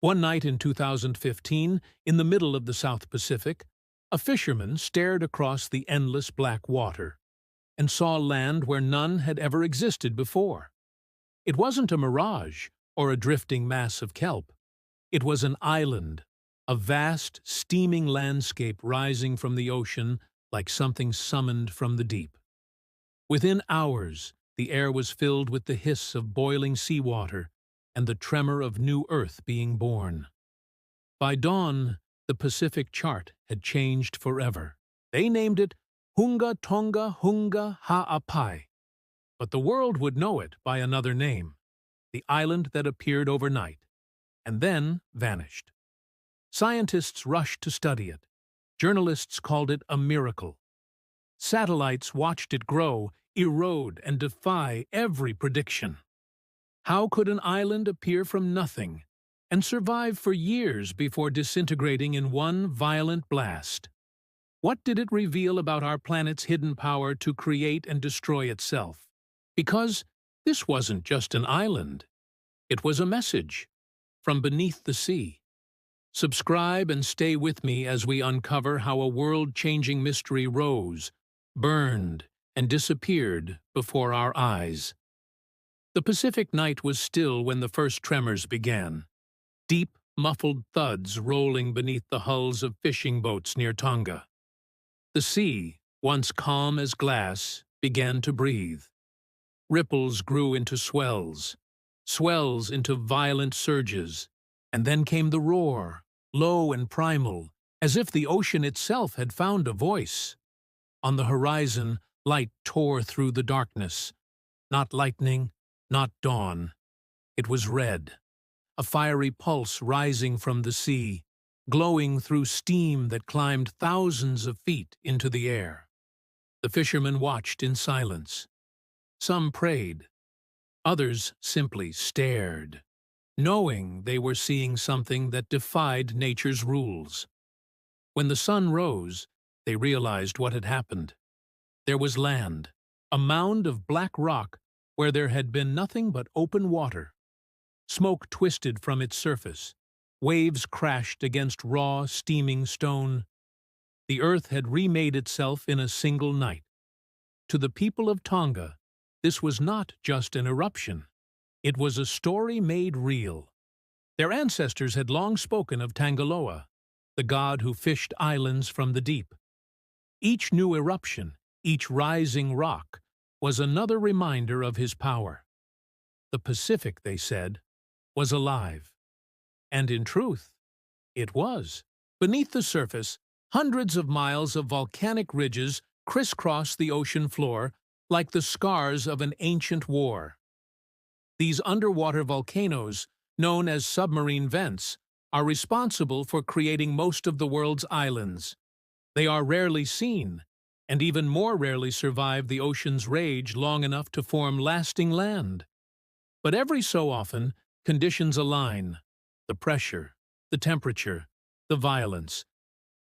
One night in 2015, in the middle of the South Pacific, a fisherman stared across the endless black water and saw land where none had ever existed before. It wasn't a mirage or a drifting mass of kelp. It was an island, a vast, steaming landscape rising from the ocean like something summoned from the deep. Within hours, the air was filled with the hiss of boiling seawater and the tremor of new earth being born. By dawn, the Pacific chart had changed forever. They named it Hunga Tonga Hunga Ha'apai, but the world would know it by another name, the island that appeared overnight, and then vanished. Scientists rushed to study it. Journalists called it a miracle. Satellites watched it grow, erode, and defy every prediction. How could an island appear from nothing and survive for years before disintegrating in one violent blast? What did it reveal about our planet's hidden power to create and destroy itself? Because this wasn't just an island. It was a message from beneath the sea. Subscribe and stay with me as we uncover how a world-changing mystery rose, burned, and disappeared before our eyes. The Pacific night was still when the first tremors began. Deep, muffled thuds rolling beneath the hulls of fishing boats near Tonga. The sea, once calm as glass, began to breathe. Ripples grew into swells, swells into violent surges, and then came the roar, low and primal, as if the ocean itself had found a voice. On the horizon, light tore through the darkness. Not lightning, not dawn. It was red, a fiery pulse rising from the sea, glowing through steam that climbed thousands of feet into the air. The fishermen watched in silence. Some prayed. Others simply stared, knowing they were seeing something that defied nature's rules. When the sun rose, they realized what had happened. There was land, a mound of black rock where there had been nothing but open water. Smoke twisted from its surface. Waves crashed against raw, steaming stone. The earth had remade itself in a single night. To the people of Tonga, this was not just an eruption. It was a story made real. Their ancestors had long spoken of Tangaloa, the god who fished islands from the deep. Each new eruption, each rising rock, was another reminder of his power. The Pacific, they said, was alive. And in truth, it was. Beneath the surface, hundreds of miles of volcanic ridges crisscrossed the ocean floor like the scars of an ancient war. These underwater volcanoes, known as submarine vents, are responsible for creating most of the world's islands. They are rarely seen, and even more rarely survive the ocean's rage long enough to form lasting land. But every so often, conditions align. The pressure, the temperature, the violence,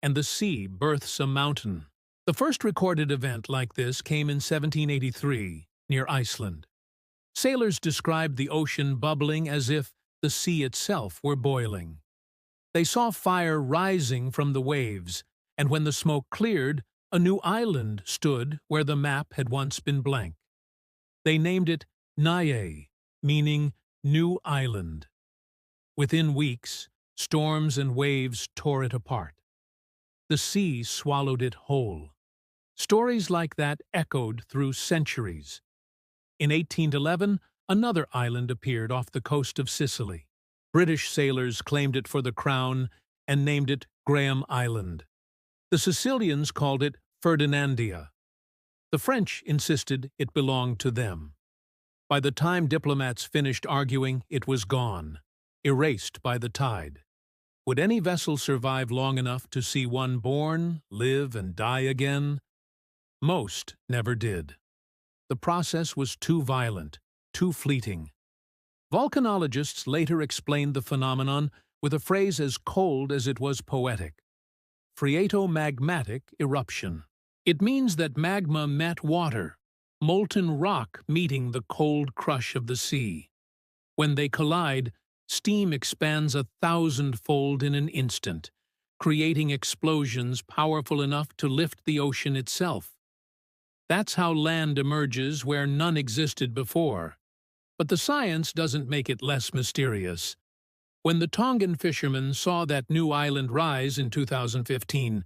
and the sea births a mountain. The first recorded event like this came in 1783, near Iceland. Sailors described the ocean bubbling as if the sea itself were boiling. They saw fire rising from the waves, and when the smoke cleared, a new island stood where the map had once been blank. They named it Naye, meaning New Island. Within weeks, storms and waves tore it apart. The sea swallowed it whole. Stories like that echoed through centuries. In 1811, another island appeared off the coast of Sicily. British sailors claimed it for the crown and named it Graham Island. The Sicilians called it Ferdinandea. The French insisted it belonged to them. By the time diplomats finished arguing, it was gone, erased by the tide. Would any vessel survive long enough to see one born, live, and die again? Most never did. The process was too violent, too fleeting. Volcanologists later explained the phenomenon with a phrase as cold as it was poetic: phreatomagmatic eruption. It means that magma met water, molten rock meeting the cold crush of the sea. When they collide, steam expands 1,000-fold in an instant, creating explosions powerful enough to lift the ocean itself. That's how land emerges where none existed before. But the science doesn't make it less mysterious. When the Tongan fishermen saw that new island rise in 2015,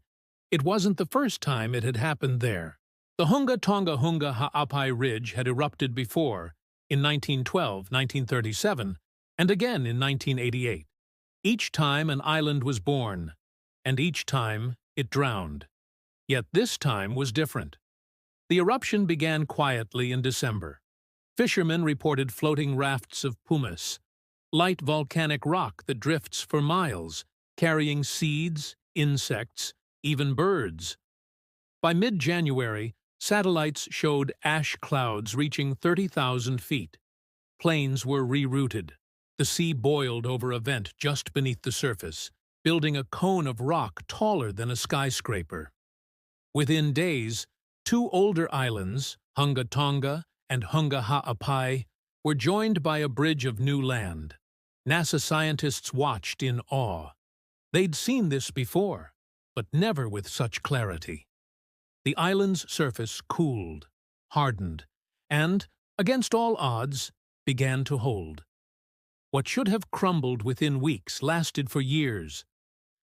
it wasn't the first time it had happened there. The Hunga Tonga Hunga Ha'apai Ridge had erupted before, in 1912, 1937, and again in 1988. Each time an island was born, and each time it drowned. Yet this time was different. The eruption began quietly in December. Fishermen reported floating rafts of pumice, light volcanic rock that drifts for miles, carrying seeds, insects, even birds. By mid-January, satellites showed ash clouds reaching 30,000 feet. Planes were rerouted. The sea boiled over a vent just beneath the surface, building a cone of rock taller than a skyscraper. Within days, two older islands, Hunga Tonga and Hunga Ha'apai, were joined by a bridge of new land. NASA scientists watched in awe. They'd seen this before, but never with such clarity. The island's surface cooled, hardened, and, against all odds, began to hold. What should have crumbled within weeks lasted for years.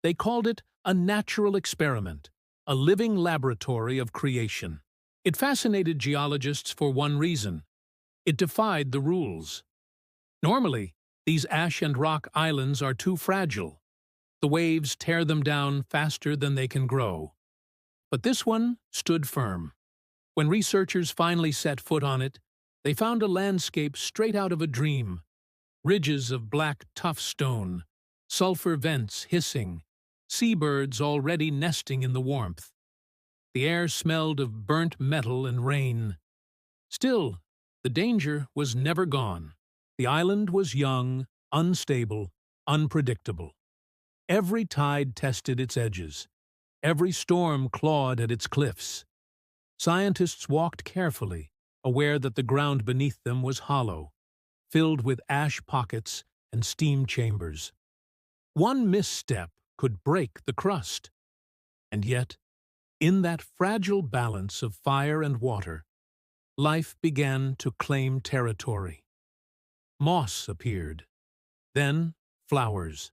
They called it a natural experiment, a living laboratory of creation. It fascinated geologists for one reason. It defied the rules. Normally, these ash and rock islands are too fragile. The waves tear them down faster than they can grow. But this one stood firm. When researchers finally set foot on it, they found a landscape straight out of a dream. Ridges of black tough stone, sulfur vents hissing, seabirds already nesting in the warmth. The air smelled of burnt metal and rain. Still, the danger was never gone. The island was young, unstable, unpredictable. Every tide tested its edges. Every storm clawed at its cliffs. Scientists walked carefully, aware that the ground beneath them was hollow, filled with ash pockets and steam chambers. One misstep could break the crust. And yet, in that fragile balance of fire and water, life began to claim territory. Moss appeared, then flowers.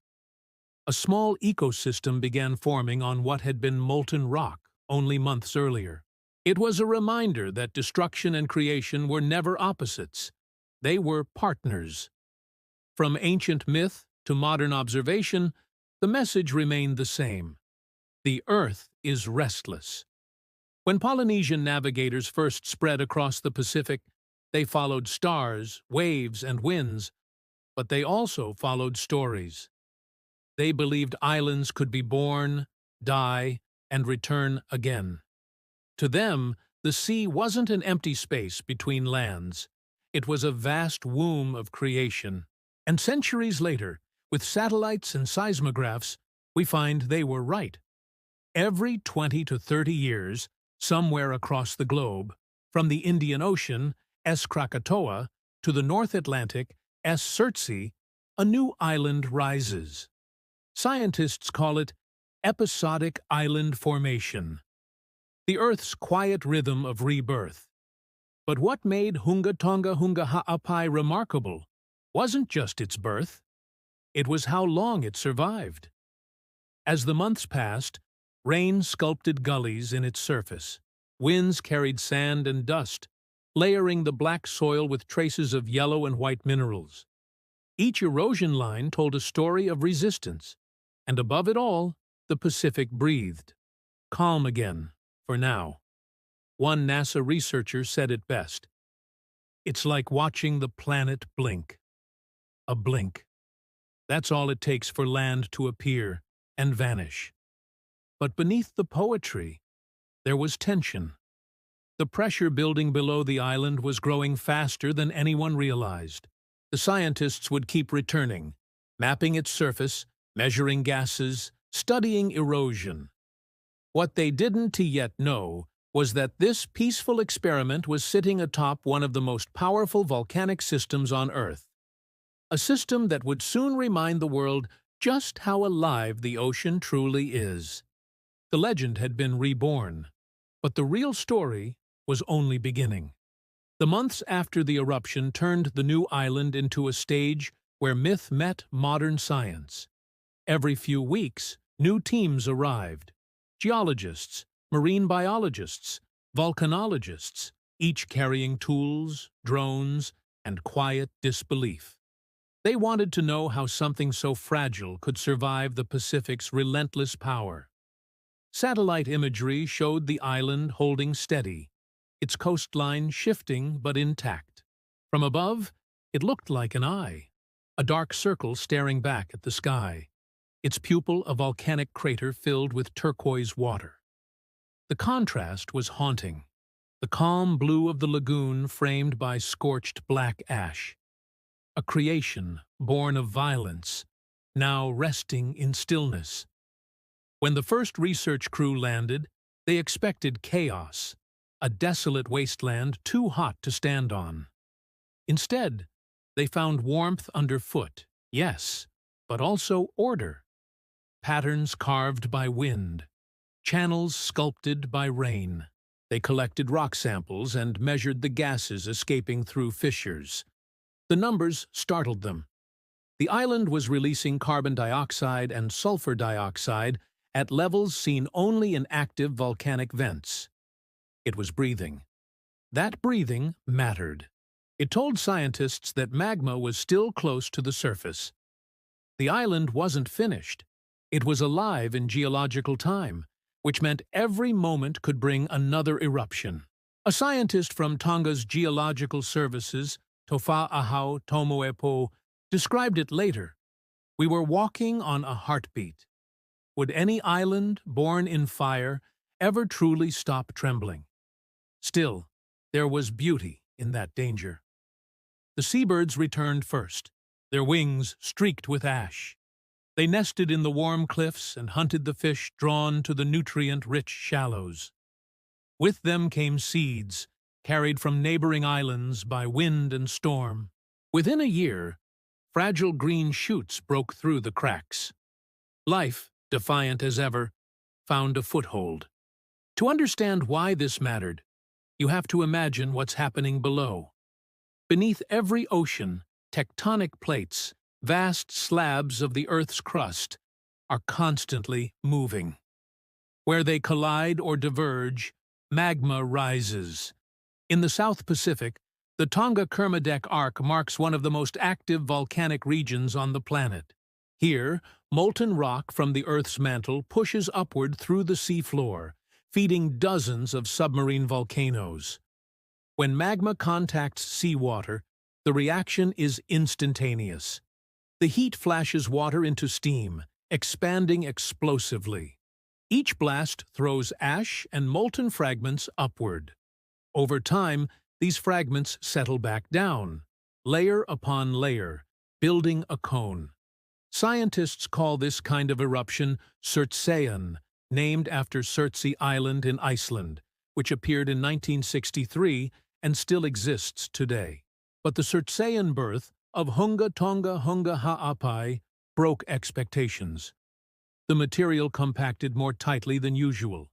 A small ecosystem began forming on what had been molten rock only months earlier. It was a reminder that destruction and creation were never opposites. They were partners. From ancient myth to modern observation, the message remained the same. The Earth is restless. When Polynesian navigators first spread across the Pacific, they followed stars, waves, and winds, but they also followed stories. They believed islands could be born, die, and return again. To them, the sea wasn't an empty space between lands. It was a vast womb of creation. And centuries later, with satellites and seismographs, we find they were right. Every 20 to 30 years, somewhere across the globe, from the Indian Ocean, S. Krakatoa, to the North Atlantic, S. Surtsey, a new island rises. Scientists call it episodic island formation, the Earth's quiet rhythm of rebirth. But what made Hunga Tonga Hunga Ha'apai remarkable wasn't just its birth, it was how long it survived. As the months passed, rain sculpted gullies in its surface. Winds carried sand and dust, layering the black soil with traces of yellow and white minerals. Each erosion line told a story of resistance, and above it all, the Pacific breathed. Calm again, for now. One NASA researcher said it best. It's like watching the planet blink. A blink. That's all it takes for land to appear and vanish. But beneath the poetry, there was tension. The pressure building below the island was growing faster than anyone realized. The scientists would keep returning, mapping its surface, measuring gases, studying erosion. What they didn't yet know was that this peaceful experiment was sitting atop one of the most powerful volcanic systems on Earth. a system that would soon remind the world just how alive the ocean truly is. The legend had been reborn, but the real story was only beginning. The months after the eruption turned the new island into a stage where myth met modern science. Every few weeks, new teams arrived: geologists, marine biologists, volcanologists, each carrying tools, drones, and quiet disbelief. They wanted to know how something so fragile could survive the Pacific's relentless power. Satellite imagery showed the island holding steady, its coastline shifting but intact. From above, it looked like an eye, a dark circle staring back at the sky, its pupil a volcanic crater filled with turquoise water. The contrast was haunting, the calm blue of the lagoon framed by scorched black ash. A creation born of violence, now resting in stillness. When the first research crew landed, they expected chaos, a desolate wasteland too hot to stand on. Instead, they found warmth underfoot, yes, but also order. Patterns carved by wind, channels sculpted by rain. They collected rock samples and measured the gases escaping through fissures. The numbers startled them. The island was releasing carbon dioxide and sulfur dioxide at levels seen only in active volcanic vents. It was breathing. That breathing mattered. It told scientists that magma was still close to the surface. The island wasn't finished. It was alive in geological time, which meant every moment could bring another eruption. A scientist from Tonga's geological services, Tofa'ahau Tomoepo, described it later. We were walking on a heartbeat. Would any island, born in fire, ever truly stop trembling? Still, there was beauty in that danger. The seabirds returned first, their wings streaked with ash. They nested in the warm cliffs and hunted the fish drawn to the nutrient-rich shallows. With them came seeds, carried from neighboring islands by wind and storm. Within a year, fragile green shoots broke through the cracks. Life, defiant as ever, found a foothold. To understand why this mattered, you have to imagine what's happening below. Beneath every ocean, tectonic plates, vast slabs of the Earth's crust, are constantly moving. Where they collide or diverge, magma rises. In the South Pacific, the Tonga-Kermadec Arc marks one of the most active volcanic regions on the planet. Here, molten rock from the Earth's mantle pushes upward through the seafloor, feeding dozens of submarine volcanoes. When magma contacts seawater, the reaction is instantaneous. The heat flashes water into steam, expanding explosively. Each blast throws ash and molten fragments upward. Over time, these fragments settle back down, layer upon layer, building a cone. Scientists call this kind of eruption Surtsean, named after Surtsey Island in Iceland, which appeared in 1963 and still exists today. But the Surtsean birth of Hunga Tonga Hunga Ha'apai broke expectations. The material compacted more tightly than usual.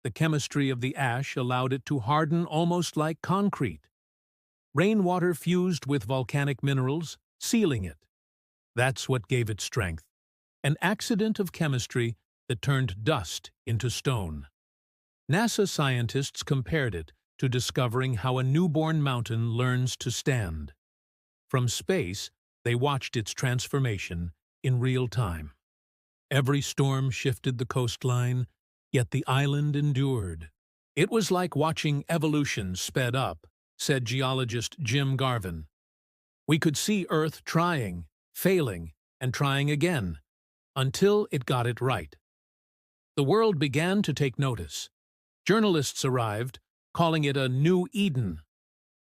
The chemistry of the ash allowed it to harden almost like concrete. Rainwater fused with volcanic minerals, sealing it. That's what gave it strength. An accident of chemistry that turned dust into stone. NASA scientists compared it to discovering how a newborn mountain learns to stand. From space, they watched its transformation in real time. Every storm shifted the coastline, yet the island endured. It was like watching evolution sped up, said geologist Jim Garvin. We could see Earth trying, failing, and trying again, until it got it right. The world began to take notice. Journalists arrived, calling it a new Eden.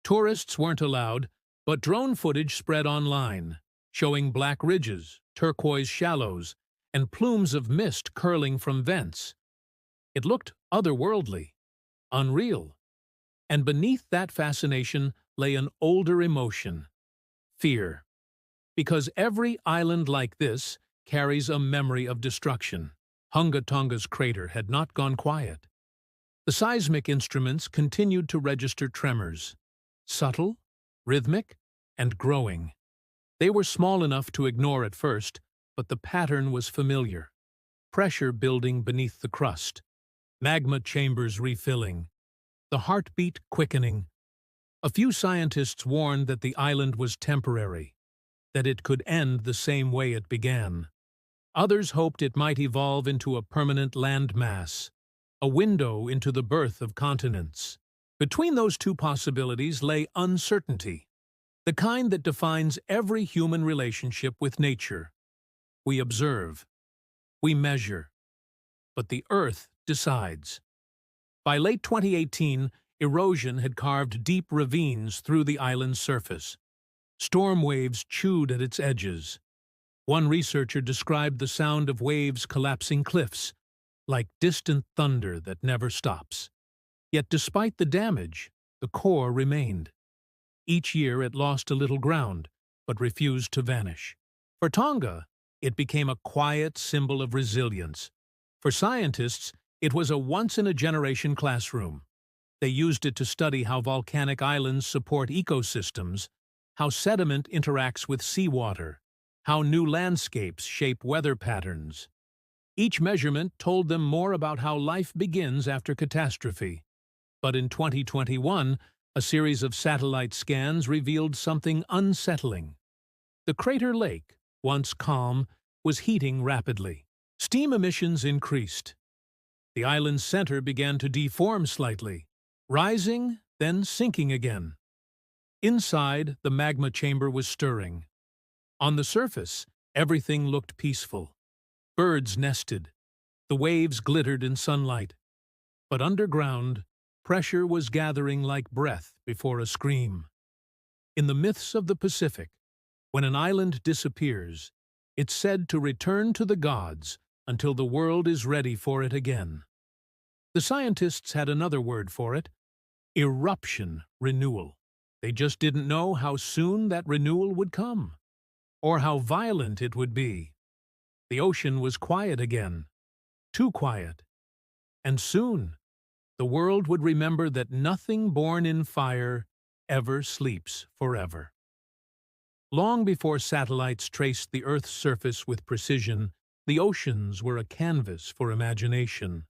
Tourists weren't allowed, but drone footage spread online, showing black ridges, turquoise shallows, and plumes of mist curling from vents. It looked otherworldly, unreal. And beneath that fascination lay an older emotion: fear. Because every island like this carries a memory of destruction. Hunga Tonga's crater had not gone quiet. The seismic instruments continued to register tremors, subtle, rhythmic, and growing. They were small enough to ignore at first, but the pattern was familiar. Pressure building beneath the crust, magma chambers refilling, the heartbeat quickening. A few scientists warned that the island was temporary, that it could end the same way it began. Others hoped it might evolve into a permanent landmass, a window into the birth of continents. Between those two possibilities lay uncertainty, the kind that defines every human relationship with nature. We observe, we measure, but the Earth decides. By late 2018, erosion had carved deep ravines through the island's surface. Storm waves chewed at its edges. One researcher described the sound of waves collapsing cliffs, like distant thunder that never stops. Yet despite the damage, the core remained. Each year it lost a little ground, but refused to vanish. For Tonga, it became a quiet symbol of resilience. For scientists, it was a once-in-a-generation classroom. They used it to study how volcanic islands support ecosystems, how sediment interacts with seawater, how new landscapes shape weather patterns. Each measurement told them more about how life begins after catastrophe. But in 2021, a series of satellite scans revealed something unsettling. The crater lake, once calm, was heating rapidly. Steam emissions increased. The island's center began to deform slightly, rising, then sinking again. Inside, the magma chamber was stirring. On the surface, everything looked peaceful. Birds nested. The waves glittered in sunlight. But underground, pressure was gathering like breath before a scream. In the myths of the Pacific, when an island disappears, it's said to return to the gods until the world is ready for it again. The scientists had another word for it: eruption renewal. They just didn't know how soon that renewal would come, or how violent it would be. The ocean was quiet again, too quiet. And soon, the world would remember that nothing born in fire ever sleeps forever. Long before satellites traced the Earth's surface with precision, the oceans were a canvas for imagination.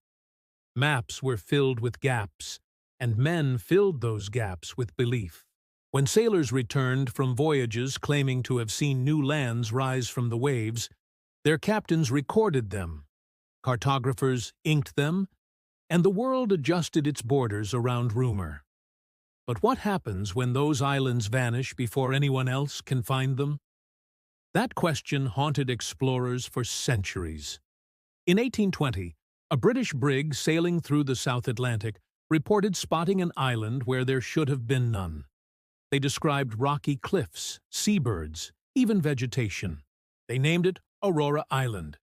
Maps were filled with gaps, and men filled those gaps with belief. When sailors returned from voyages claiming to have seen new lands rise from the waves, their captains recorded them, cartographers inked them, and the world adjusted its borders around rumor. But what happens when those islands vanish before anyone else can find them? That question haunted explorers for centuries. In 1820, a British brig sailing through the South Atlantic reported spotting an island where there should have been none. They described rocky cliffs, seabirds, even vegetation. They named it Aurora Island.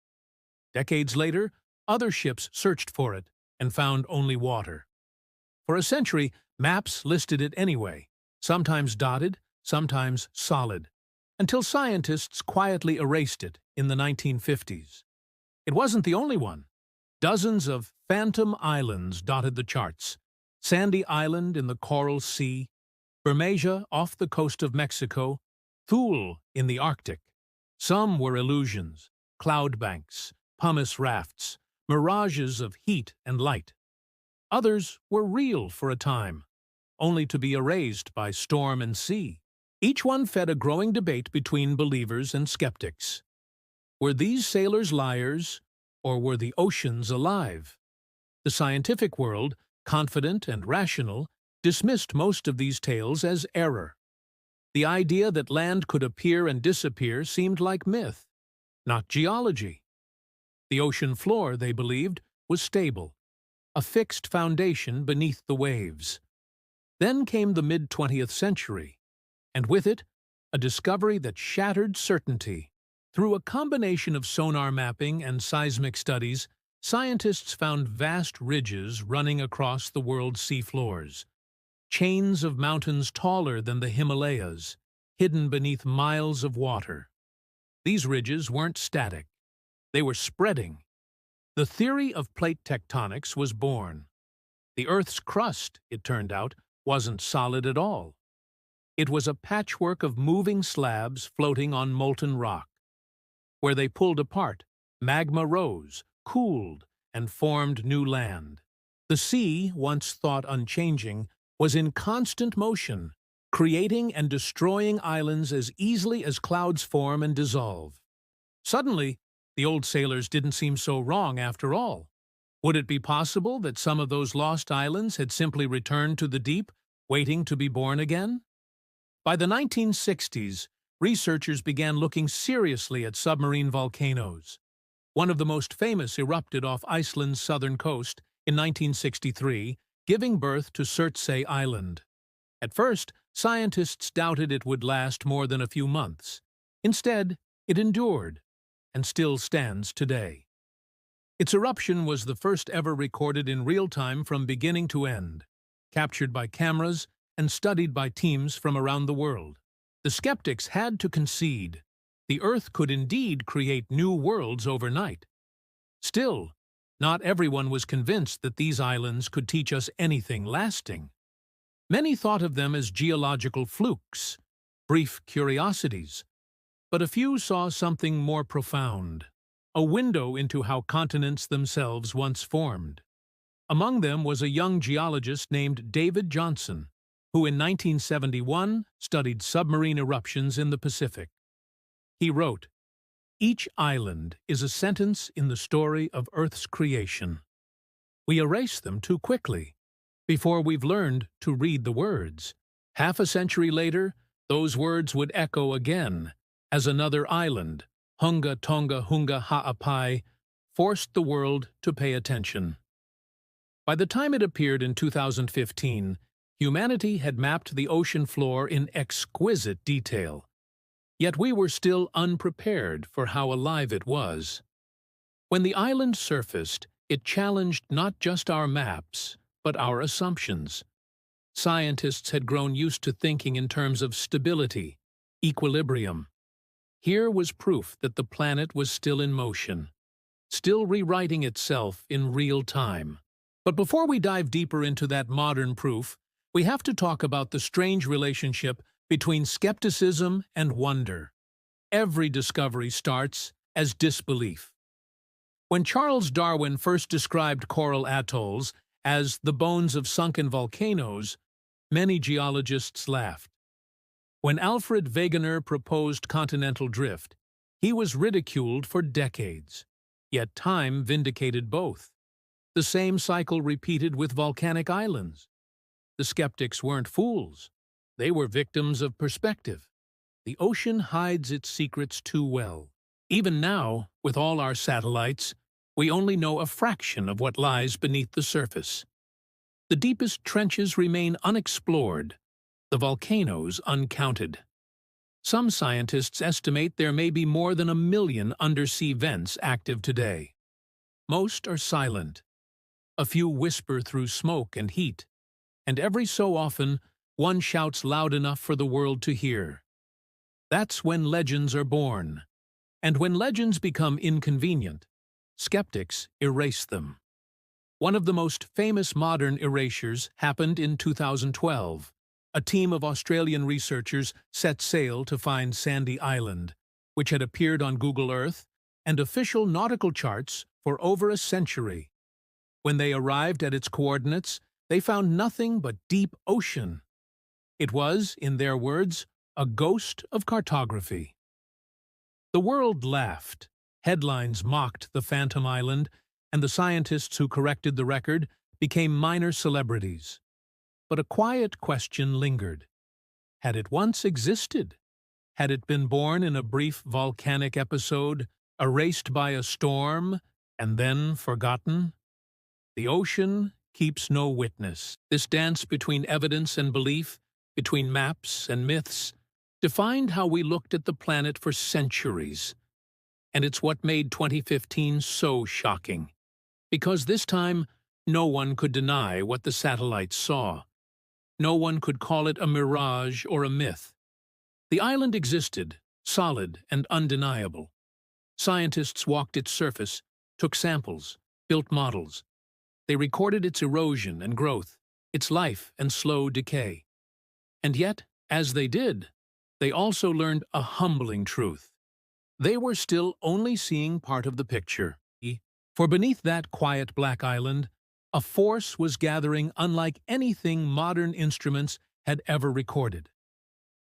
Decades later, other ships searched for it and found only water. For a century, maps listed it anyway, sometimes dotted, sometimes solid, until scientists quietly erased it in the 1950s. It wasn't the only one. Dozens of phantom islands dotted the charts: Sandy Island in the Coral Sea, Bermeja off the coast of Mexico, Thule in the Arctic. Some were illusions, cloud banks, pumice rafts, mirages of heat and light. Others were real for a time, only to be erased by storm and sea. Each one fed a growing debate between believers and skeptics. Were these sailors liars, or were the oceans alive? The scientific world, confident and rational, dismissed most of these tales as error. The idea that land could appear and disappear seemed like myth, not geology. The ocean floor, they believed, was stable, a fixed foundation beneath the waves. Then came the mid-20th century, and with it, a discovery that shattered certainty. Through a combination of sonar mapping and seismic studies, scientists found vast ridges running across the world's seafloors. Chains of mountains taller than the Himalayas, hidden beneath miles of water. These ridges weren't static. They were spreading. The theory of plate tectonics was born. The Earth's crust, it turned out, wasn't solid at all. It was a patchwork of moving slabs floating on molten rock. Where they pulled apart, magma rose, cooled, and formed new land. The sea, once thought unchanging, was in constant motion, creating and destroying islands as easily as clouds form and dissolve. Suddenly, the old sailors didn't seem so wrong after all. Would it be possible that some of those lost islands had simply returned to the deep, waiting to be born again? By the 1960s, researchers began looking seriously at submarine volcanoes. One of the most famous erupted off Iceland's southern coast in 1963, giving birth to Surtsey Island. At first, scientists doubted it would last more than a few months. Instead, it endured, and still stands today. Its eruption was the first ever recorded in real time from beginning to end, captured by cameras and studied by teams from around the world. The skeptics had to concede. The Earth could indeed create new worlds overnight. Still, not everyone was convinced that these islands could teach us anything lasting. Many thought of them as geological flukes, brief curiosities, but a few saw something more profound, a window into how continents themselves once formed. Among them was a young geologist named David Johnson, who in 1971 studied submarine eruptions in the Pacific. He wrote, "Each island is a sentence in the story of Earth's creation. We erase them too quickly, before we've learned to read the words. Half a century later, those words would echo again, as another island, Hunga Tonga Hunga Ha'apai, forced the world to pay attention." By the time it appeared in 2015, humanity had mapped the ocean floor in exquisite detail. Yet we were still unprepared for how alive it was. When the island surfaced, it challenged not just our maps, but our assumptions. Scientists had grown used to thinking in terms of stability, equilibrium. Here was proof that the planet was still in motion, still rewriting itself in real time. But before we dive deeper into that modern proof, we have to talk about the strange relationship between skepticism and wonder. Every discovery starts as disbelief. When Charles Darwin first described coral atolls as the bones of sunken volcanoes, many geologists laughed. When Alfred Wegener proposed continental drift, he was ridiculed for decades. Yet time vindicated both. The same cycle repeated with volcanic islands. The skeptics weren't fools. They were victims of perspective. The ocean hides its secrets too well. Even now, with all our satellites, we only know a fraction of what lies beneath the surface. The deepest trenches remain unexplored, the volcanoes uncounted. Some scientists estimate there may be more than 1 million undersea vents active today. Most are silent. A few whisper through smoke and heat, and every so often one shouts loud enough for the world to hear. That's when legends are born. And when legends become inconvenient, skeptics erase them. One of the most famous modern erasures happened in 2012. A team of Australian researchers set sail to find Sandy Island, which had appeared on Google Earth and official nautical charts for over a century. When they arrived at its coordinates, they found nothing but deep ocean. It was, in their words, a ghost of cartography. The world laughed. Headlines mocked the Phantom Island, and the scientists who corrected the record became minor celebrities. But a quiet question lingered. Had it once existed? Had it been born in a brief volcanic episode, erased by a storm, and then forgotten? The ocean keeps no witness. This dance between evidence and belief, between maps and myths, defined how we looked at the planet for centuries. And it's what made 2015 so shocking. Because this time, no one could deny what the satellites saw. No one could call it a mirage or a myth. The island existed, solid and undeniable. Scientists walked its surface, took samples, built models. They recorded its erosion and growth, its life and slow decay. And yet, as they did, they also learned a humbling truth. They were still only seeing part of the picture. For beneath that quiet black island, a force was gathering unlike anything modern instruments had ever recorded.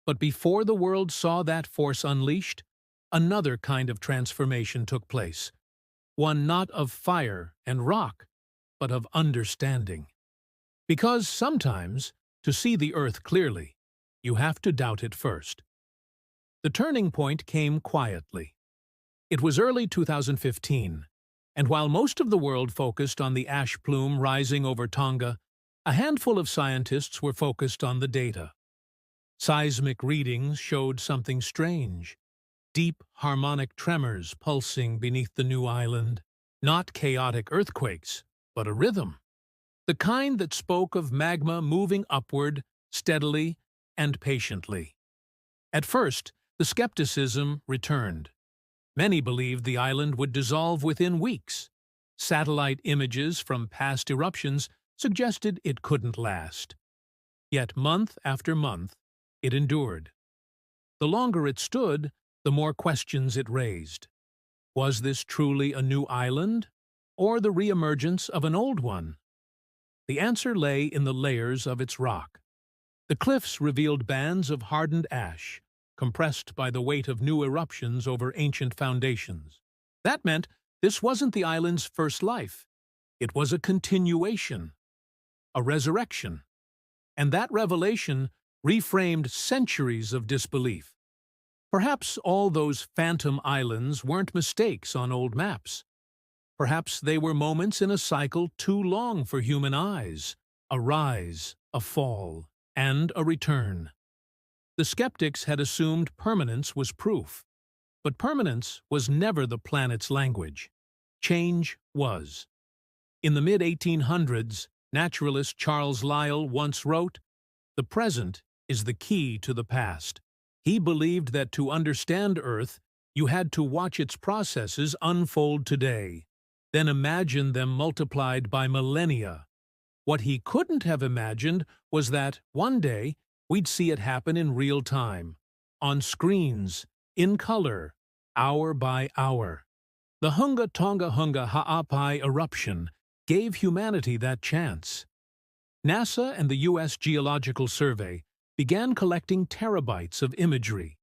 But before the world saw that force unleashed, another kind of transformation took place, one not of fire and rock, but of understanding. Because sometimes, to see the earth clearly, you have to doubt it first. The turning point came quietly. It was early 2015, and while most of the world focused on the ash plume rising over Tonga, a handful of scientists were focused on the data. Seismic readings showed something strange. Deep harmonic tremors pulsing beneath the new island. Not chaotic earthquakes, but a rhythm. The kind that spoke of magma moving upward, steadily and patiently. At first, the skepticism returned. Many believed the island would dissolve within weeks. Satellite images from past eruptions suggested it couldn't last. Yet month after month, it endured. The longer it stood, the more questions it raised. Was this truly a new island, or the re-emergence of an old one? The answer lay in the layers of its rock. The cliffs revealed bands of hardened ash, compressed by the weight of new eruptions over ancient foundations. That meant this wasn't the island's first life. It was a continuation, a resurrection. And that revelation reframed centuries of disbelief. Perhaps all those phantom islands weren't mistakes on old maps. Perhaps they were moments in a cycle too long for human eyes, a rise, a fall, and a return. The skeptics had assumed permanence was proof, but permanence was never the planet's language. Change was. In the mid-1800s, naturalist Charles Lyell once wrote, "The present is the key to the past." He believed that to understand Earth, you had to watch its processes unfold today, then imagine them multiplied by millennia. What he couldn't have imagined was that, one day, we'd see it happen in real time, on screens, in color, hour by hour. The Hunga Tonga Hunga Ha'apai eruption gave humanity that chance. NASA and the U.S. Geological Survey began collecting terabytes of imagery,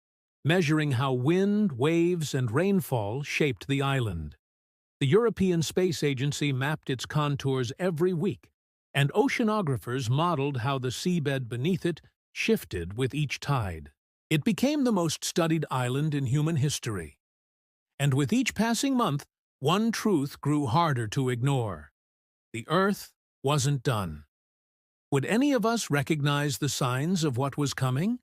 measuring how wind, waves, and rainfall shaped the island. The European Space Agency mapped its contours every week, and oceanographers modeled how the seabed beneath it shifted with each tide. It became the most studied island in human history. And with each passing month, one truth grew harder to ignore. The Earth wasn't done. Would any of us recognize the signs of what was coming?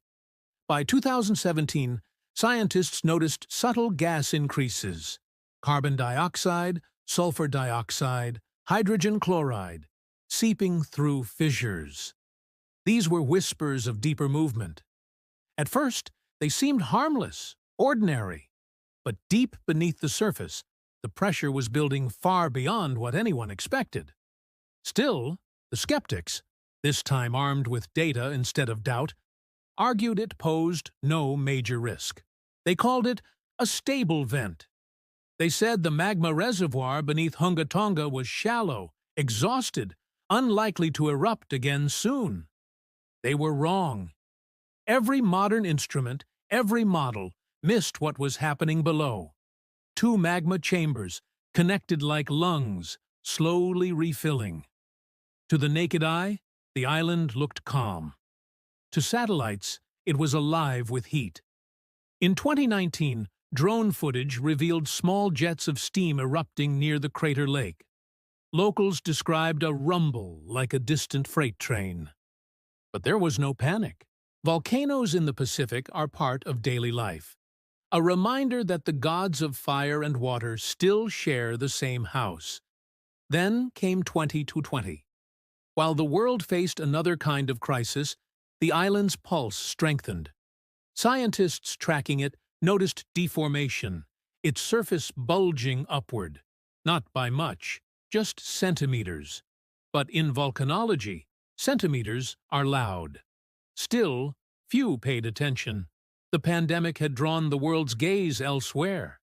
By 2017, scientists noticed subtle gas increases: carbon dioxide, sulfur dioxide, hydrogen chloride, seeping through fissures. These were whispers of deeper movement. At first, they seemed harmless, ordinary. But deep beneath the surface, the pressure was building far beyond what anyone expected. Still, the skeptics, this time armed with data instead of doubt, argued it posed no major risk. They called it a stable vent. They said the magma reservoir beneath Hunga Tonga was shallow, exhausted, unlikely to erupt again soon. They were wrong. Every modern instrument, every model, missed what was happening below. Two magma chambers, connected like lungs, slowly refilling. To the naked eye, the island looked calm. To satellites, it was alive with heat. In 2019, drone footage revealed small jets of steam erupting near the crater lake. Locals described a rumble like a distant freight train. But there was no panic. Volcanoes in the Pacific are part of daily life. A reminder that the gods of fire and water still share the same house. Then came 2020. While the world faced another kind of crisis, the island's pulse strengthened. Scientists tracking it noticed deformation, its surface bulging upward, not by much, just centimeters. But in volcanology, centimeters are loud. Still, few paid attention. The pandemic had drawn the world's gaze elsewhere.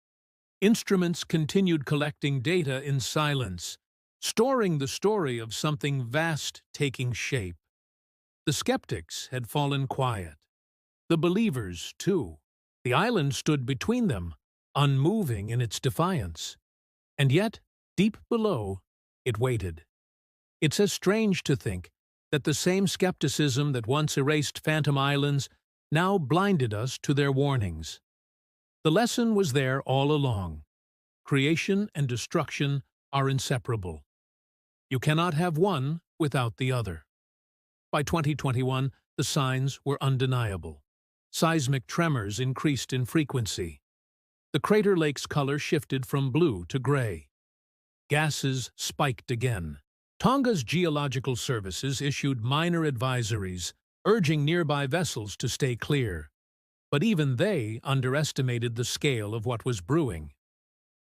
Instruments continued collecting data in silence, storing the story of something vast taking shape. The skeptics had fallen quiet. The believers, too. The island stood between them, unmoving in its defiance. And yet, deep below, it waited. It's as strange to think that the same skepticism that once erased phantom islands now blinded us to their warnings. The lesson was there all along. Creation and destruction are inseparable. You cannot have one without the other. By 2021, the signs were undeniable. Seismic tremors increased in frequency. The crater lake's color shifted from blue to gray. Gases spiked again. Tonga's geological services issued minor advisories, urging nearby vessels to stay clear. But even they underestimated the scale of what was brewing.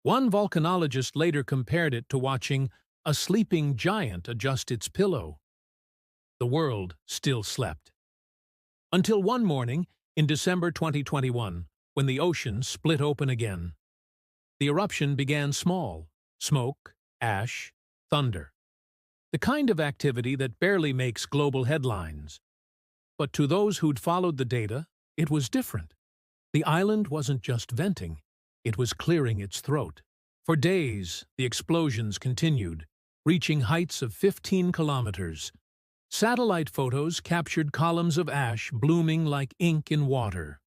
One volcanologist later compared it to watching a sleeping giant adjust its pillow. The world still slept. Until one morning, in December 2021, when the ocean split open again. The eruption began small: smoke, ash, thunder. The kind of activity that barely makes global headlines. But to those who'd followed the data, it was different. The island wasn't just venting, it was clearing its throat. For days, the explosions continued, reaching heights of 15 kilometers. Satellite photos captured columns of ash blooming like ink in water.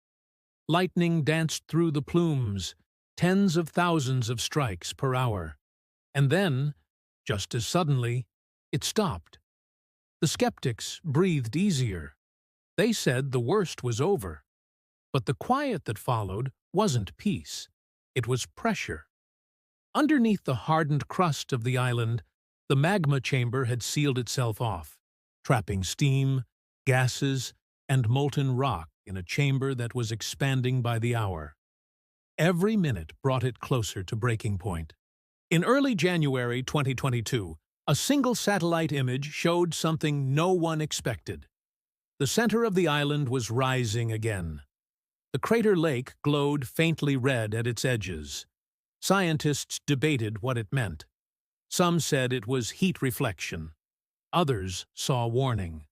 Lightning danced through the plumes, tens of thousands of strikes per hour. And then, just as suddenly, it stopped. The skeptics breathed easier. They said the worst was over. But the quiet that followed wasn't peace. It was pressure. Underneath the hardened crust of the island, the magma chamber had sealed itself off, trapping steam, gases, and molten rock in a chamber that was expanding by the hour. Every minute brought it closer to breaking point. In early January 2022, a single satellite image showed something no one expected. The center of the island was rising again. The crater lake glowed faintly red at its edges. Scientists debated what it meant. Some said it was heat reflection. Others saw warning.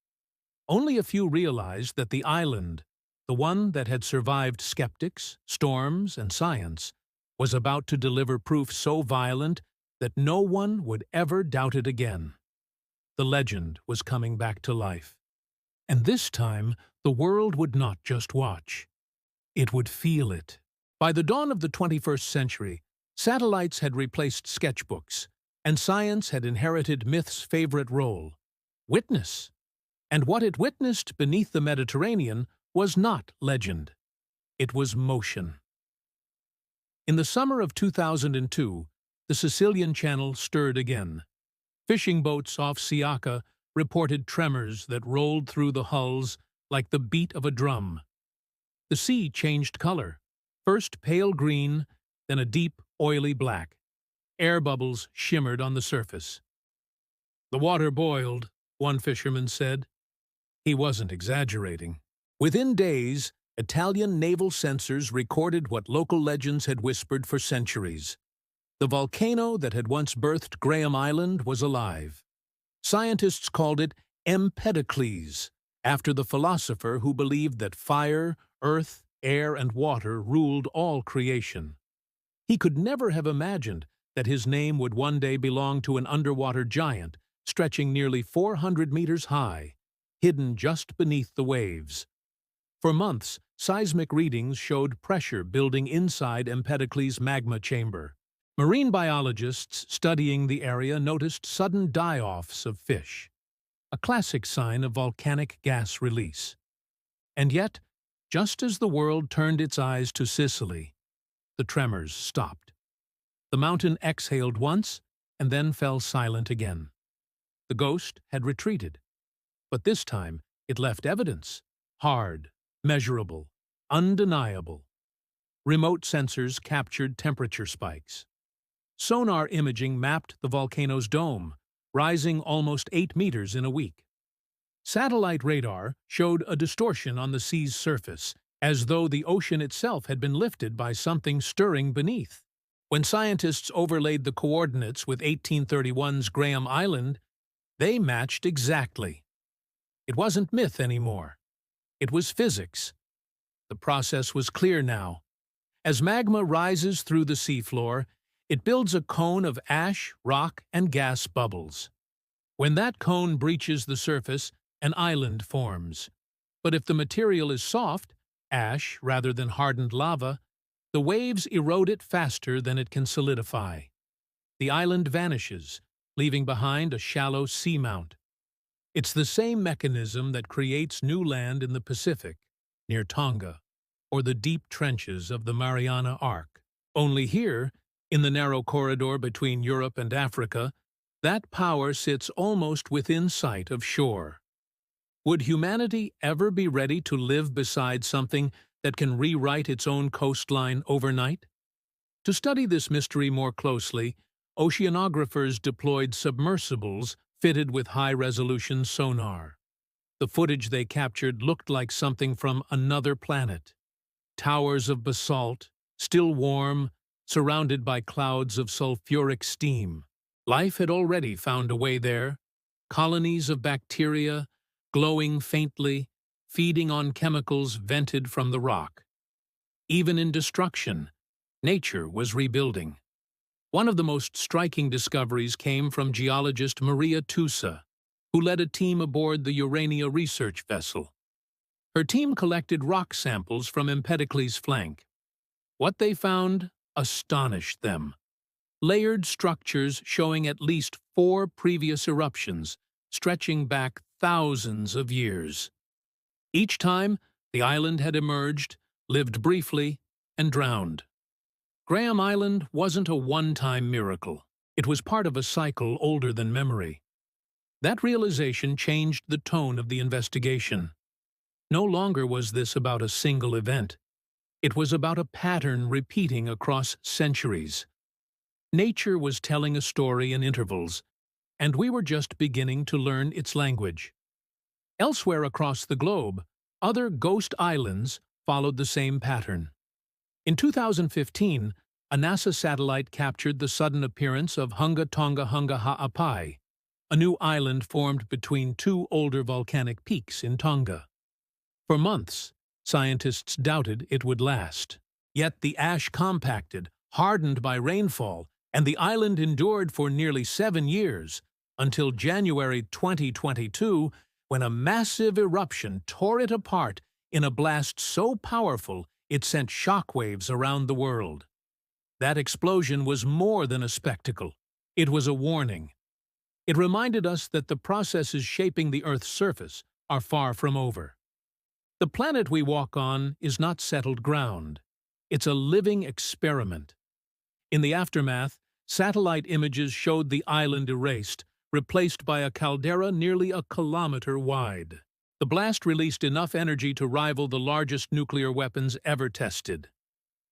Only a few realized that the island, the one that had survived skeptics, storms, and science, was about to deliver proof so violent that no one would ever doubt it again. The legend was coming back to life. And this time, the world would not just watch. It would feel it. By the dawn of the 21st century, satellites had replaced sketchbooks, and science had inherited myth's favorite role: witness. And what it witnessed beneath the Mediterranean was not legend. It was motion. In the summer of 2002, the Sicilian Channel stirred again. Fishing boats off Siaka reported tremors that rolled through the hulls like the beat of a drum. The sea changed color, first pale green, then a deep, oily black. Air bubbles shimmered on the surface. "The water boiled," one fisherman said. He wasn't exaggerating. Within days, Italian naval sensors recorded what local legends had whispered for centuries. The volcano that had once birthed Graham Island was alive. Scientists called it Empedocles, after the philosopher who believed that fire, earth, air, and water ruled all creation. He could never have imagined that his name would one day belong to an underwater giant stretching nearly 400 meters high, hidden just beneath the waves. For months, seismic readings showed pressure building inside Empedocles' magma chamber. Marine biologists studying the area noticed sudden die-offs of fish, a classic sign of volcanic gas release. And yet, just as the world turned its eyes to Sicily, the tremors stopped. The mountain exhaled once and then fell silent again. The ghost had retreated, but this time it left evidence: hard, measurable, undeniable. remote sensors captured temperature spikes. Sonar imaging mapped the volcano's dome, rising almost 8 meters in a week. Satellite radar showed a distortion on the sea's surface, as though the ocean itself had been lifted by something stirring beneath. When scientists overlaid the coordinates with 1831's Graham Island, they matched exactly. It wasn't myth anymore. It was physics. The process was clear now. As magma rises through the seafloor, it builds a cone of ash, rock, and gas bubbles. When that cone breaches the surface, an island forms. But if the material is soft, ash rather than hardened lava, the waves erode it faster than it can solidify. The island vanishes, leaving behind a shallow seamount. It's the same mechanism that creates new land in the Pacific, near Tonga, or the deep trenches of the Mariana Arc. Only here, in the narrow corridor between Europe and Africa, that power sits almost within sight of shore. Would humanity ever be ready to live beside something that can rewrite its own coastline overnight? To study this mystery more closely, oceanographers deployed submersibles fitted with high-resolution sonar. The footage they captured looked like something from another planet. Towers of basalt, still warm, surrounded by clouds of sulfuric steam. Life had already found a way there. Colonies of bacteria, glowing faintly, feeding on chemicals vented from the rock. Even in destruction, nature was rebuilding. One of the most striking discoveries came from geologist Maria Tusa, who led a team aboard the Urania research vessel. Her team collected rock samples from Empedocles' flank. What they found astonished them. Layered structures showing at least 4 previous eruptions, stretching back thousands of years. Each time, the island had emerged, lived briefly, and drowned. Graham Island wasn't a one-time miracle. It was part of a cycle older than memory. That realization changed the tone of the investigation. No longer was this about a single event. It was about a pattern repeating across centuries. Nature was telling a story in intervals, and we were just beginning to learn its language. Elsewhere across the globe, other ghost islands followed the same pattern. In 2015, a NASA satellite captured the sudden appearance of Hunga Tonga Hunga Ha'apai, a new island formed between 2 older volcanic peaks in Tonga. For months, scientists doubted it would last. Yet the ash compacted, hardened by rainfall, and the island endured for nearly 7 years, until January 2022, when a massive eruption tore it apart in a blast so powerful it sent shockwaves around the world. That explosion was more than a spectacle. It was a warning. It reminded us that the processes shaping the Earth's surface are far from over. The planet we walk on is not settled ground. It's a living experiment. In the aftermath, satellite images showed the island erased, replaced by a caldera nearly a kilometer wide. The blast released enough energy to rival the largest nuclear weapons ever tested.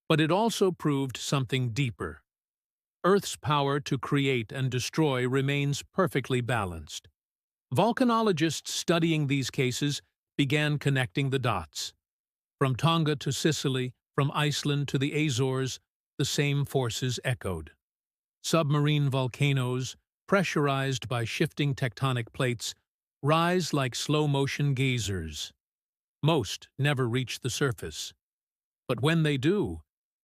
But it also proved something deeper. Earth's power to create and destroy remains perfectly balanced. Volcanologists studying these cases began connecting the dots. From Tonga to Sicily, from Iceland to the Azores, the same forces echoed. Submarine volcanoes, pressurized by shifting tectonic plates, rise like slow-motion geysers. Most never reach the surface. But when they do,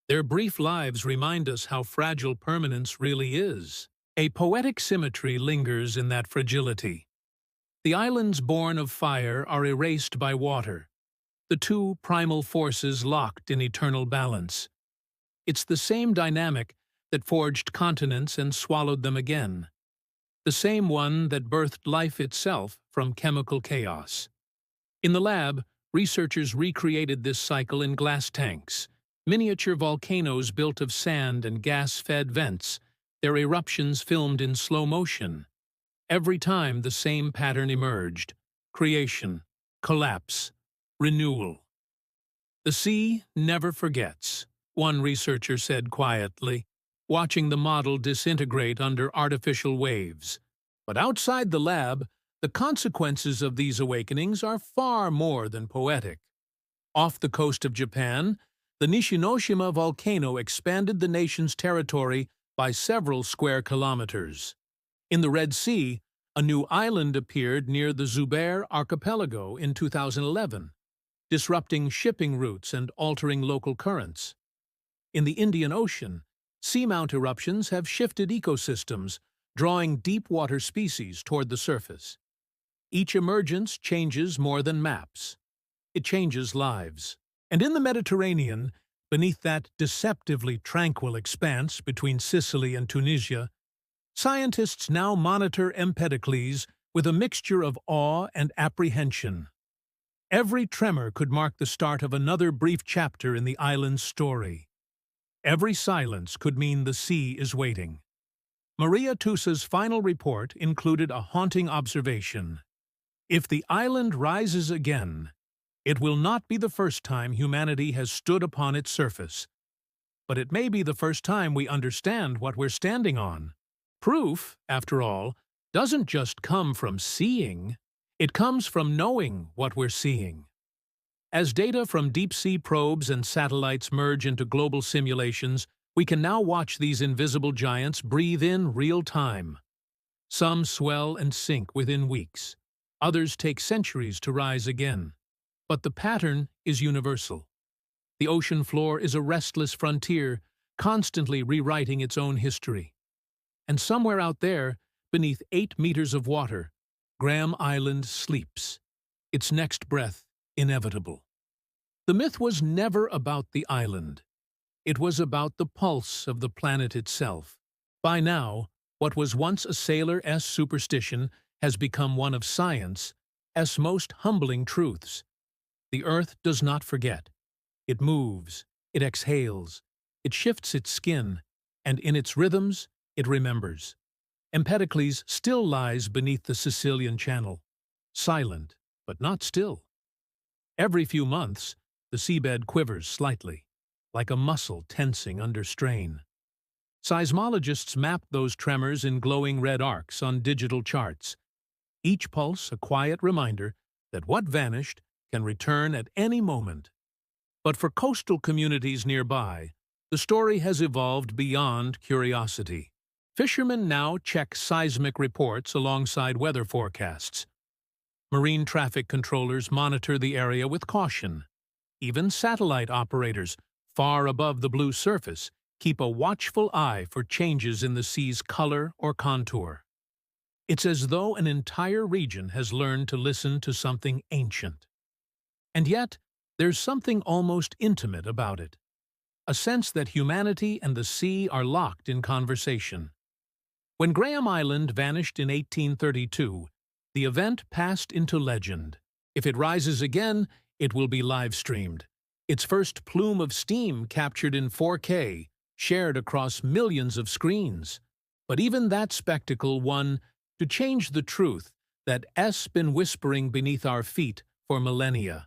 their brief lives remind us how fragile permanence really is. A poetic symmetry lingers in that fragility. The islands born of fire are erased by water, the 2 primal forces locked in eternal balance. It's the same dynamic that forged continents and swallowed them again. The same one that birthed life itself from chemical chaos. In the lab, researchers recreated this cycle in glass tanks, miniature volcanoes built of sand and gas-fed vents, their eruptions filmed in slow motion. Every time the same pattern emerged: creation, collapse, renewal. The sea never forgets. one researcher said quietly, watching the model disintegrate under artificial waves. But outside the lab, the consequences of these awakenings are far more than poetic. Off the coast of Japan, the Nishinoshima volcano expanded the nation's territory by several square kilometers. In the Red Sea, a new island appeared near the Zubair archipelago in 2011, disrupting shipping routes and altering local currents. In the Indian Ocean, seamount eruptions have shifted ecosystems, drawing deep-water species toward the surface. Each emergence changes more than maps. It changes lives. And in the Mediterranean, beneath that deceptively tranquil expanse between Sicily and Tunisia, scientists now monitor Empedocles with a mixture of awe and apprehension. Every tremor could mark the start of another brief chapter in the island's story. Every silence could mean the sea is waiting. Maria Tusa's final report included a haunting observation. If the island rises again, it will not be the first time humanity has stood upon its surface. But it may be the first time we understand what we're standing on. Proof, after all, doesn't just come from seeing, it comes from knowing what we're seeing. As data from deep-sea probes and satellites merge into global simulations, we can now watch these invisible giants breathe in real time. Some swell and sink within weeks. Others take centuries to rise again. But the pattern is universal. The ocean floor is a restless frontier, constantly rewriting its own history. And somewhere out there, beneath 8 meters of water, Graham Island sleeps, its next breath inevitable. The myth was never about the island. It was about the pulse of the planet itself. By now, what was once a sailor's superstition has become one of science's most humbling truths. The Earth does not forget. It moves, it exhales, it shifts its skin, and in its rhythms, it remembers. Empedocles still lies beneath the Sicilian Channel, silent, but not still. Every few months, the seabed quivers slightly, like a muscle tensing under strain. Seismologists map those tremors in glowing red arcs on digital charts, each pulse a quiet reminder that what vanished can return at any moment. But for coastal communities nearby, the story has evolved beyond curiosity. Fishermen now check seismic reports alongside weather forecasts. Marine traffic controllers monitor the area with caution. Even satellite operators, far above the blue surface, keep a watchful eye for changes in the sea's color or contour. It's as though an entire region has learned to listen to something ancient. And yet, there's something almost intimate about it. A sense that humanity and the sea are locked in conversation. When Graham Island vanished in 1832, the event passed into legend. If it rises again, it will be live-streamed. Its first plume of steam captured in 4K, shared across millions of screens. But even that spectacle won to change the truth that's been whispering beneath our feet for millennia.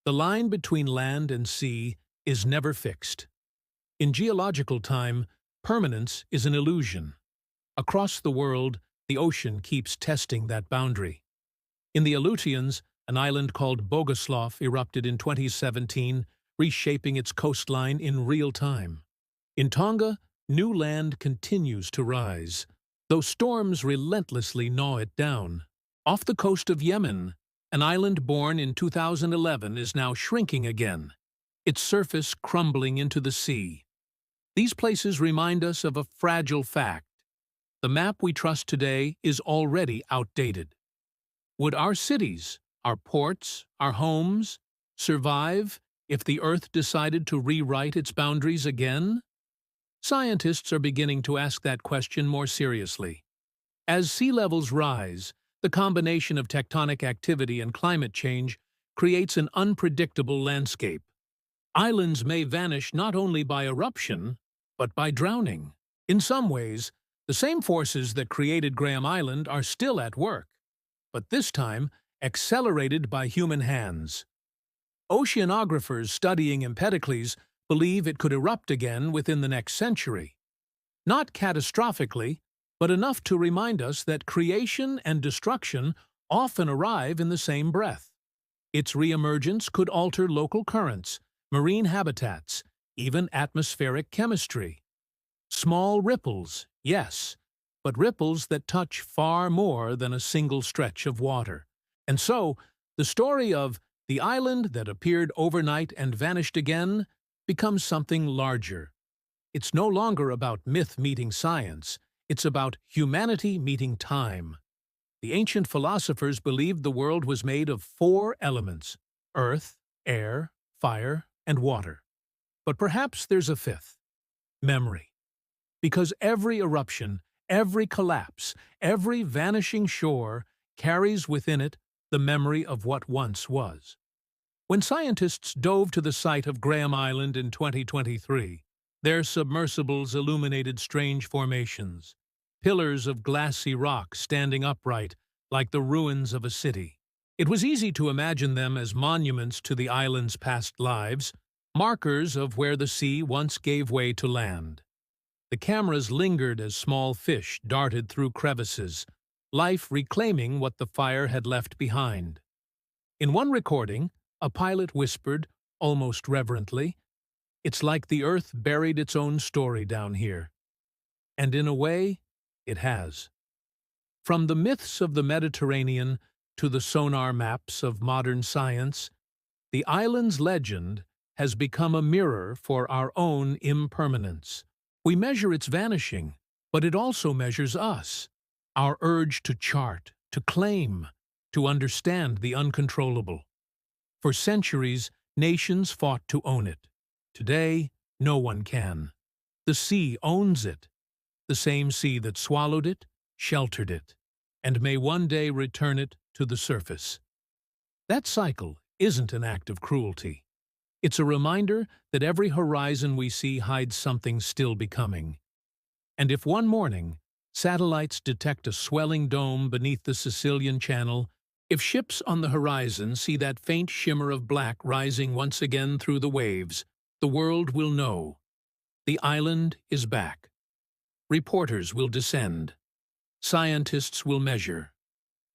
The line between land and sea is never fixed. In geological time, permanence is an illusion. Across the world, the ocean keeps testing that boundary. In the Aleutians, an island called Bogoslav erupted in 2017, reshaping its coastline in real time. In Tonga, new land continues to rise, though storms relentlessly gnaw it down. Off the coast of Yemen, an island born in 2011 is now shrinking again, its surface crumbling into the sea. These places remind us of a fragile fact. The map we trust today is already outdated. Would our cities, our ports, our homes, survive if the Earth decided to rewrite its boundaries again? Scientists are beginning to ask that question more seriously. As sea levels rise, the combination of tectonic activity and climate change creates an unpredictable landscape. Islands may vanish not only by eruption, but by drowning. In some ways, the same forces that created Graham Island are still at work, but this time accelerated by human hands. Oceanographers studying Empedocles believe it could erupt again within the next century. Not catastrophically, but enough to remind us that creation and destruction often arrive in the same breath. Its reemergence could alter local currents, marine habitats, even atmospheric chemistry. Small ripples, yes, but ripples that touch far more than a single stretch of water. And so, the story of the island that appeared overnight and vanished again becomes something larger. It's no longer about myth meeting science, it's about humanity meeting time. The ancient philosophers believed the world was made of 4 elements: earth, air, fire, and water. But perhaps there's a 5th: memory. Because every eruption, every collapse, every vanishing shore carries within it the memory of what once was. When scientists dove to the site of Graham Island in 2023, their submersibles illuminated strange formations, pillars of glassy rock standing upright like the ruins of a city. It was easy to imagine them as monuments to the island's past lives, markers of where the sea once gave way to land. The cameras lingered as small fish darted through crevices, life reclaiming what the fire had left behind. In one recording, a pilot whispered, almost reverently, "It's like the Earth buried its own story down here." And in a way, it has. From the myths of the Mediterranean to the sonar maps of modern science, the island's legend has become a mirror for our own impermanence. We measure its vanishing, but it also measures us, our urge to chart, to claim, to understand the uncontrollable. For centuries, nations fought to own it. Today, no one can. The sea owns it, the same sea that swallowed it, sheltered it, and may one day return it to the surface. That cycle isn't an act of cruelty. It's a reminder that every horizon we see hides something still becoming. And if one morning, satellites detect a swelling dome beneath the Sicilian Channel, if ships on the horizon see that faint shimmer of black rising once again through the waves, the world will know. The island is back. Reporters will descend. Scientists will measure.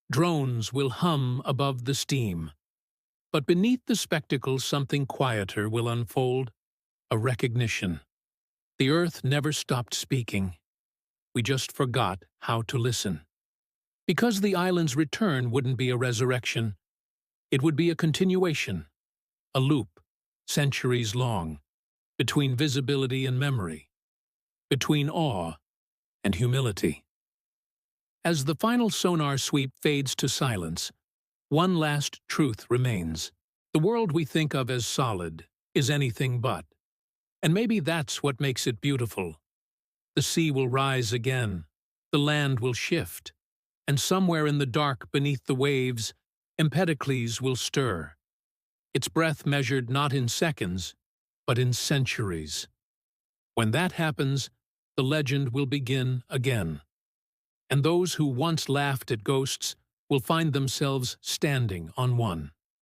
Drones will hum above the steam. But beneath the spectacle, something quieter will unfold, a recognition. The Earth never stopped speaking. We just forgot how to listen. Because the island's return wouldn't be a resurrection. It would be a continuation, a loop, centuries long, between visibility and memory, between awe and humility. As the final sonar sweep fades to silence, one last truth remains. The world we think of as solid is anything but. And maybe that's what makes it beautiful. The sea will rise again, the land will shift, and somewhere in the dark beneath the waves, Empedocles will stir, its breath measured not in seconds, but in centuries. When that happens, the legend will begin again. And those who once laughed at ghosts will find themselves standing on one.